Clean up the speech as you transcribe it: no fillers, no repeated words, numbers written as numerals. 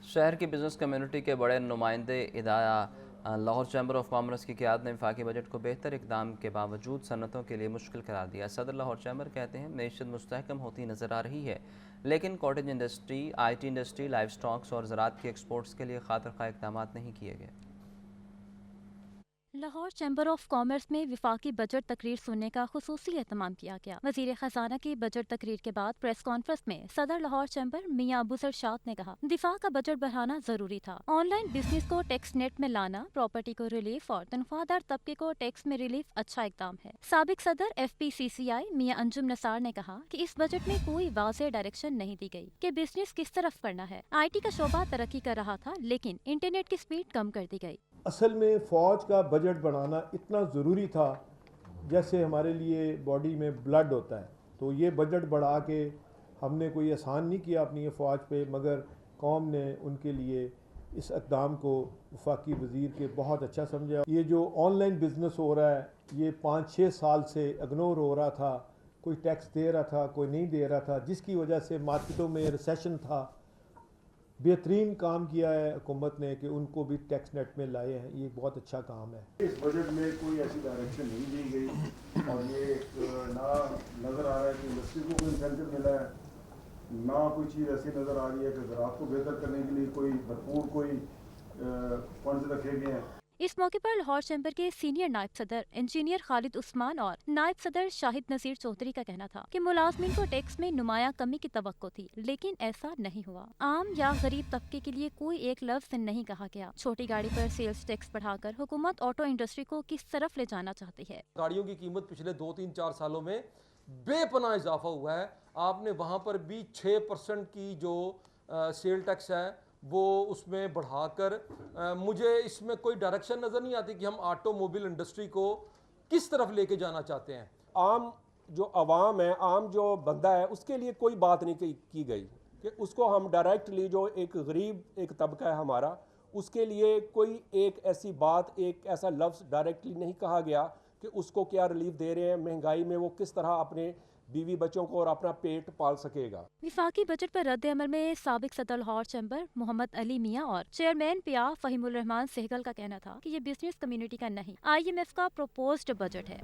شہر کی business community کے بڑے نمائندے ادارہ لاہور چیمبر آف کامرس کی قیادت نے وفاقی بجٹ کو بہتر اقدام کے باوجود صنعتوں کے لیے مشکل قرار دیا۔ صدر لاہور چیمبر کہتے ہیں معیشت مستحکم ہوتی نظر آ رہی ہے، لیکن cottage industry, I T industry, life Stokes اور زراعت کی ایکسپورٹس کے لیے خاطر خواہ اقدامات نہیں کیے گئے۔ لاہور چیمبر آف کامرس میں وفاقی بجٹ تقریر سننے کا خصوصی اہتمام کیا گیا۔ وزیر خزانہ کی بجٹ تقریر کے بعد پریس کانفرنس میں صدر لاہور چیمبر میاں ابو سر شاد نے کہا، دفاع کا بجٹ بڑھانا ضروری تھا۔ آن لائن بزنس کو ٹیکس نیٹ میں لانا، پراپرٹی کو ریلیف اور تنخواہ دار طبقے کو ٹیکس میں ریلیف اچھا اقدام ہے۔ سابق صدر ایف پی سی سی آئی میاں انجم نثار نے کہا کہ اس بجٹ میں کوئی واضح ڈائریکشن نہیں دی گئی کہ بزنس کس طرف کرنا ہے۔ آئی ٹی کا شعبہ ترقی کر رہا تھا، لیکن انٹرنیٹ کی سپیڈ کم کر دی گئی۔ اصل میں فوج کا بجٹ بڑھانا اتنا ضروری تھا جیسے ہمارے لیے باڈی میں بلڈ ہوتا ہے، تو یہ بجٹ بڑھا کے ہم نے کوئی احسان نہیں کیا اپنی فوج پہ، مگر قوم نے ان کے لیے اس اقدام کو وفاقی وزیر کے بہت اچھا سمجھا۔ یہ جو آن لائن بزنس ہو رہا ہے یہ 5-6 سال سے اگنور ہو رہا تھا، کوئی ٹیکس دے رہا تھا کوئی نہیں دے رہا تھا، جس کی وجہ سے مارکیٹوں میں ریسیشن تھا۔ بہترین کام کیا ہے حکومت نے کہ ان کو بھی ٹیکس نیٹ میں لائے ہیں، یہ بہت اچھا کام ہے۔ اس بجٹ میں کوئی ایسی ڈائریکشن نہیں دی گئی اور یہ نہ نظر آ رہا ہے کہ انڈسٹری کو کوئی انسینٹو ملا ہے، نہ کوئی چیز ایسی نظر آ رہی ہے کہ زراعت کو بہتر کرنے کے لیے کوئی بھرپور کوئی فنڈز رکھے گئے ہیں۔ اس موقع پر لاہور چیمبر کے سینئر نائب صدر انجینئر خالد عثمان اور نائب صدر شاہد نذیر چودھری کا کہنا تھا کہ ملازمین کو ٹیکس میں نمایاں کمی کی توقع تھی، لیکن ایسا نہیں ہوا۔ عام یا غریب طبقے کے لیے کوئی ایک لفظ نہیں کہا گیا۔ چھوٹی گاڑی پر سیلز ٹیکس بڑھا کر حکومت آٹو انڈسٹری کو کس طرف لے جانا چاہتی ہے؟ گاڑیوں کی قیمت پچھلے 2-3-4 سالوں میں بے پناہ اضافہ ہوا ہے۔ آپ نے وہاں پر بھی 6% کی جو سیل ٹیکس ہے وہ اس میں بڑھا کر، مجھے اس میں کوئی ڈائریکشن نظر نہیں آتی کہ ہم آٹو موبائل انڈسٹری کو کس طرف لے کے جانا چاہتے ہیں۔ عام جو عوام ہے، عام جو بندہ ہے، اس کے لیے کوئی بات نہیں کی گئی کہ اس کو ہم ڈائریکٹلی، جو ایک غریب ایک طبقہ ہے ہمارا، اس کے لیے کوئی ایک ایسی بات، ایک ایسا لفظ ڈائریکٹلی نہیں کہا گیا کہ اس کو کیا ریلیف دے رہے ہیں، مہنگائی میں وہ کس طرح اپنے بیوی بچوں کو اور اپنا پیٹ پال سکے گا۔ وفاقی بجٹ پر رد عمل میں سابق صدر لاہور چیمبر محمد علی میاں اور چیئرمین پیا فہیم الرحمان سہگل کا کہنا تھا کہ یہ بزنس کمیونٹی کا نہیں، آئی ایم ایف کا پروپوزڈ بجٹ ہے۔